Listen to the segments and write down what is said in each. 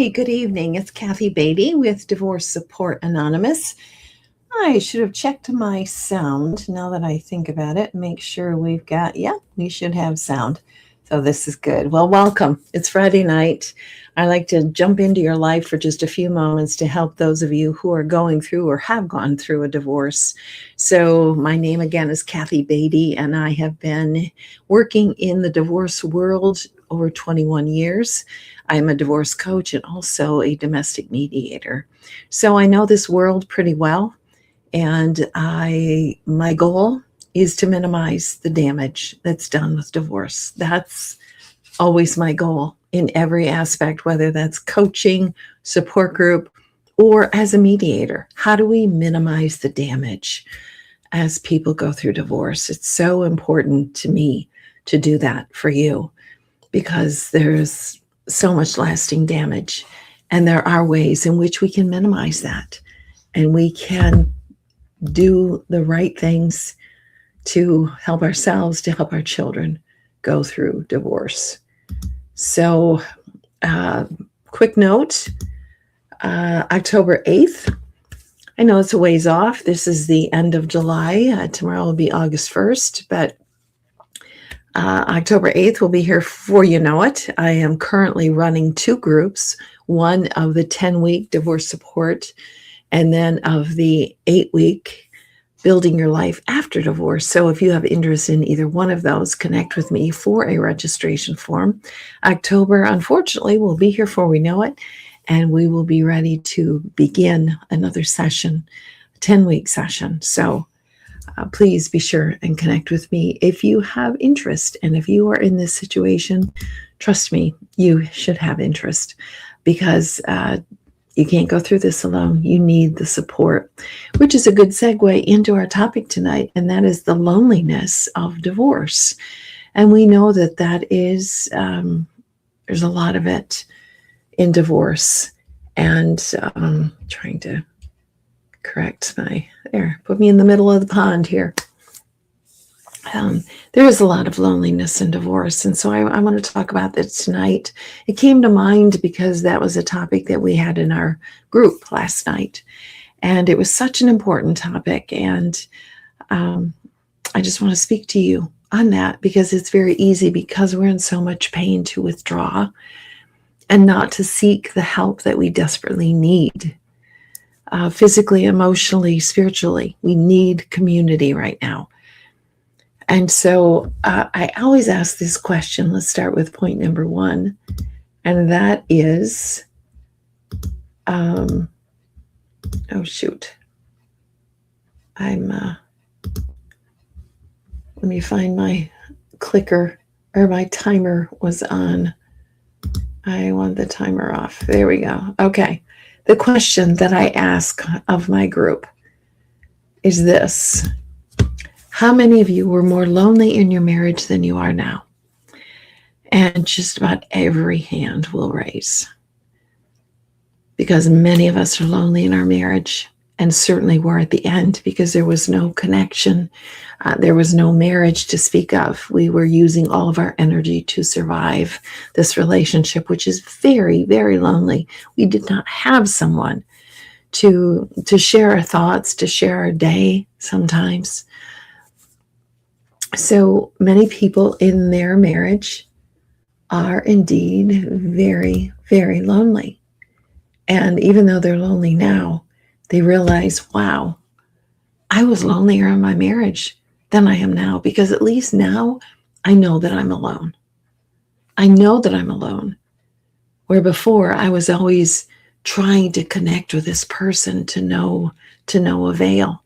Hi, good evening. It's Kathy Beatty with Divorce Support Anonymous. I should have checked my sound now that I think about it. Make sure we should have sound. So this is good. Well, welcome. It's Friday night. I like to jump into your life for just a few moments to help those of you who are going through or have gone through a divorce. So my name again is Kathy Beatty, and I have been working in the divorce world over 21 years. I'm a divorce coach and also a domestic mediator. So I know this world pretty well, and my goal is to minimize the damage that's done with divorce. That's always my goal in every aspect, whether that's coaching, support group, or as a mediator. How do we minimize the damage as people go through divorce? It's so important to me to do that for you because there's so much lasting damage, and there are ways in which we can minimize that, and we can do the right things to help ourselves, to help our children go through divorce. So, quick note, October 8th, I know it's a ways off. This is the end of July. Tomorrow will be August 1st, but October 8th will be here before you know it. I am currently running two groups, one of the 10-week divorce support, and then of the 8-week building your life after divorce. So if you have interest in either one of those, connect with me for a registration form. October, unfortunately, will be here before we know it, and we will be ready to begin another session, a 10-week session. So please be sure and connect with me if you have interest. And if you are in this situation, trust me, you should have interest, because you can't go through this alone. You need the support, which is a good segue into our topic tonight, and that is the loneliness of divorce. And we know that is, there's a lot of it in divorce. And trying to correct put me in the middle of the pond here. There is a lot of loneliness in divorce, and so I want to talk about that tonight. It came to mind because that was a topic that we had in our group last night, and it was such an important topic, and I just want to speak to you on that, because it's very easy, because we're in so much pain, to withdraw and not to seek the help that we desperately need. Physically, emotionally, spiritually. We need community right now. And so I always ask this question. Let's start with point number one. And that is, let me find my clicker, or my timer was on. I want the timer off. There we go. Okay. The question that I ask of my group is this: how many of you were more lonely in your marriage than you are now? And just about every hand will raise, because many of us are lonely in our marriage, and certainly were at the end, because there was no connection. There was no marriage to speak of. We were using all of our energy to survive this relationship, which is very, very lonely. We did not have someone to share our thoughts, to share our day sometimes. So many people in their marriage are indeed very, very lonely. And even though they're lonely now, they realize, wow, I was lonelier in my marriage than I am now, because at least now I know that I'm alone. I know that I'm alone. Where before I was always trying to connect with this person to no avail.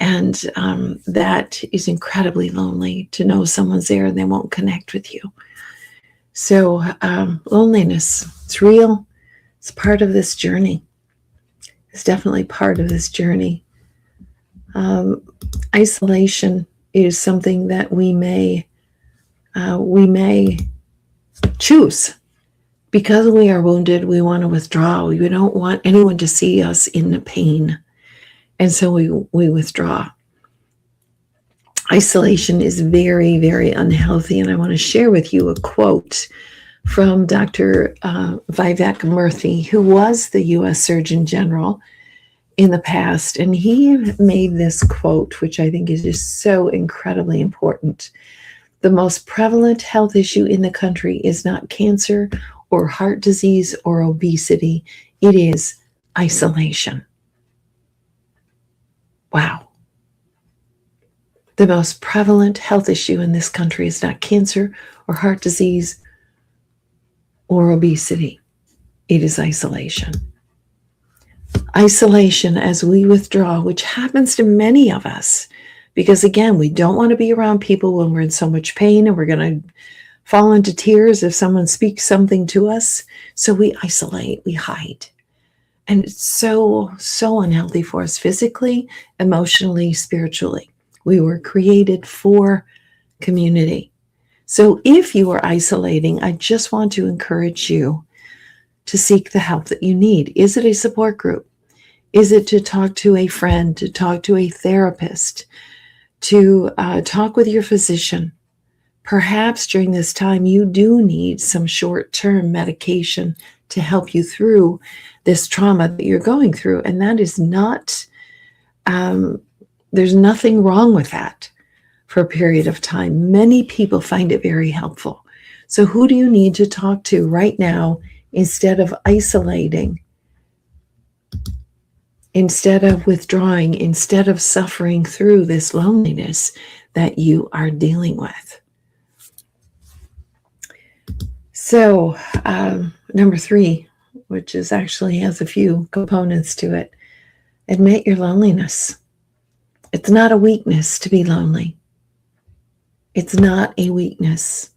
And that is incredibly lonely, to know someone's there and they won't connect with you. So loneliness, it's real. It's part of this journey. It's definitely part of this journey. Isolation is something that we may choose. Because we are wounded, we want to withdraw. We don't want anyone to see us in the pain. And so we withdraw. Isolation is very, very unhealthy. And I want to share with you a quote from Dr. Vivek Murthy, who was the U.S. Surgeon General in the past. And he made this quote, which I think is just so incredibly important. The most prevalent health issue in the country is not cancer or heart disease or obesity. It is isolation. Wow. The most prevalent health issue in this country is not cancer or heart disease or obesity. It is isolation. Isolation as we withdraw, which happens to many of us, because again, we don't want to be around people when we're in so much pain and we're going to fall into tears if someone speaks something to us. So we isolate, we hide. And it's so unhealthy for us physically, emotionally, spiritually. We were created for community. So if you are isolating, I just want to encourage you to seek the help that you need. Is it a support group? Is it to talk to a friend, to talk to a therapist, to talk with your physician? Perhaps during this time, you do need some short-term medication to help you through this trauma that you're going through. And that is not, there's nothing wrong with that for a period of time. Many people find it very helpful. So who do you need to talk to right now instead of isolating, instead of withdrawing, instead of suffering through this loneliness that you are dealing with? So number 3, which is actually has a few components to it, admit your loneliness. It's not a weakness to be lonely. It's not a weakness.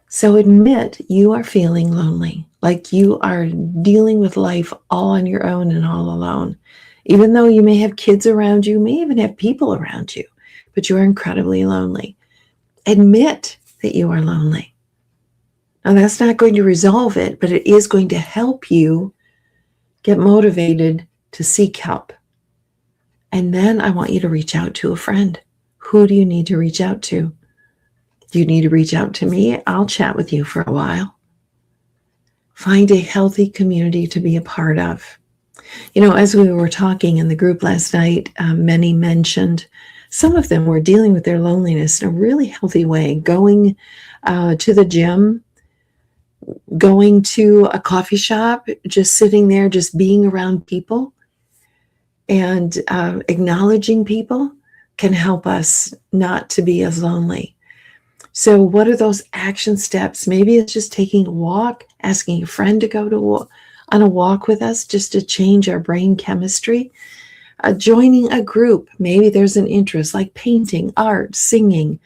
So admit you are feeling lonely, like you are dealing with life all on your own and all alone. Even though you may have kids around you, may even have people around you, but you are incredibly lonely. Admit that you are lonely. Now, that's not going to resolve it, but it is going to help you get motivated to seek help. And then I want you to reach out to a friend. Who do you need to reach out to? Do you need to reach out to me? I'll chat with you for a while. Find a healthy community to be a part of. You know, as we were talking in the group last night, many mentioned some of them were dealing with their loneliness in a really healthy way, going to the gym, going to a coffee shop, just sitting there, just being around people and acknowledging people can help us not to be as lonely. So what are those action steps? Maybe it's just taking a walk, asking a friend to go on a walk with us just to change our brain chemistry. Joining a group. Maybe there's an interest like painting, art, singing,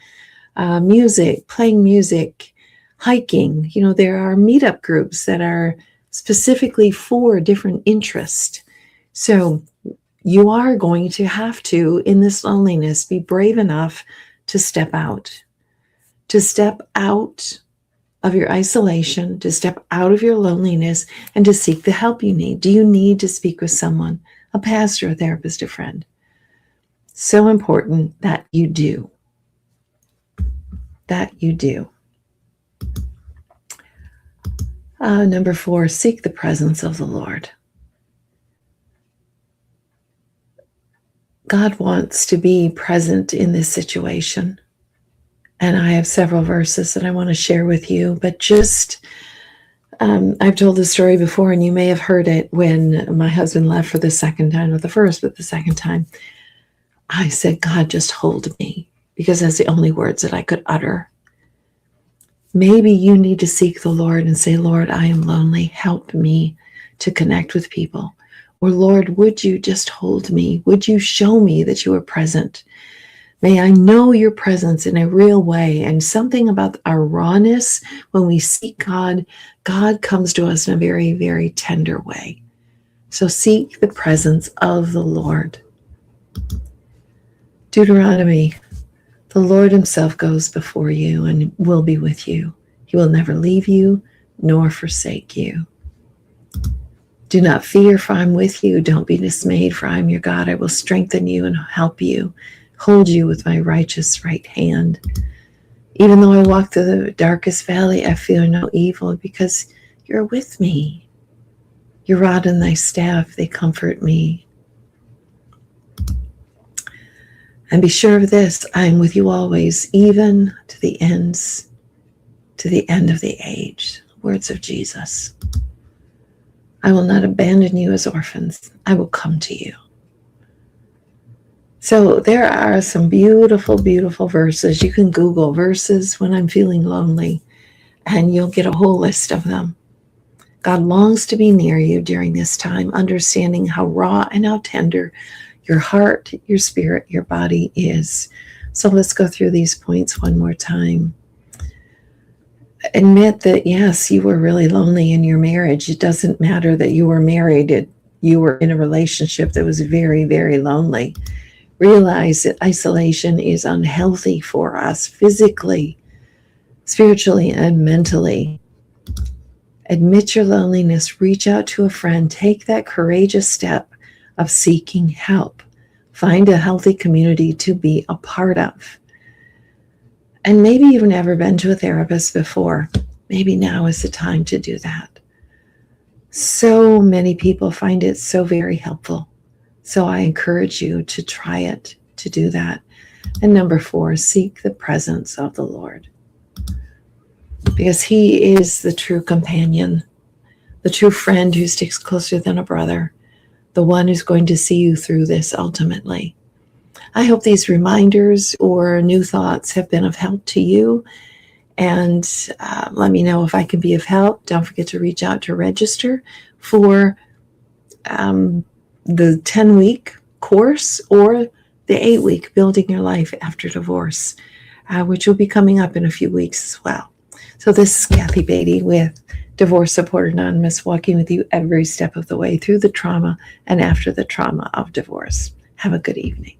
music, playing music, hiking. You know, there are meetup groups that are specifically for different interests. So you are going to have to, in this loneliness, be brave enough to step out of your isolation, to step out of your loneliness, and to seek the help you need. Do you need to speak with someone, a pastor, a therapist, a friend? So important that you do. That you do. Number 4, seek the presence of the Lord. God wants to be present in this situation. And I have several verses that I want to share with you, but just, I've told this story before and you may have heard it when my husband left for the second time, not the first, but the second time. I said, God, just hold me, because that's the only words that I could utter. Maybe you need to seek the Lord and say, Lord, I am lonely. Help me to connect with people. Or Lord, would you just hold me? Would you show me that you are present? May I know your presence in a real way. And something about our rawness, when we seek God, God comes to us in a very, very tender way. So seek the presence of the Lord. Deuteronomy, the Lord himself goes before you and will be with you. He will never leave you nor forsake you. Do not fear, for I'm with you. Don't be dismayed, for I'm your God. I will strengthen you and help you, hold you with my righteous right hand. Even though I walk through the darkest valley, I fear no evil because you're with me. Your rod and thy staff, they comfort me. And be sure of this, I am with you always, even to the end of the age. Words of Jesus. I will not abandon you as orphans. I will come to you. So there are some beautiful, beautiful verses. You can Google verses when I'm feeling lonely, and you'll get a whole list of them. God longs to be near you during this time, understanding how raw and how tender your heart, your spirit, your body is. So let's go through these points one more time. Admit that, yes, you were really lonely in your marriage. It doesn't matter that you were married. You were in a relationship that was very, very lonely. Realize that isolation is unhealthy for us physically, spiritually, and mentally. Admit your loneliness. Reach out to a friend. Take that courageous step of seeking help. Find a healthy community to be a part of. And maybe you've never been to a therapist before. Maybe now is the time to do that. So many people find it so very helpful. So I encourage you to try it, to do that. And number 4, seek the presence of the Lord. Because he is the true companion, the true friend who sticks closer than a brother, the one who's going to see you through this ultimately. I hope these reminders or new thoughts have been of help to you. And let me know if I can be of help. Don't forget to reach out to register for the 10-week course or the 8-week Building Your Life After Divorce, which will be coming up in a few weeks as well. So this is Kathy Beatty with Divorce Support Anonymous, walking with you every step of the way through the trauma and after the trauma of divorce. Have a good evening.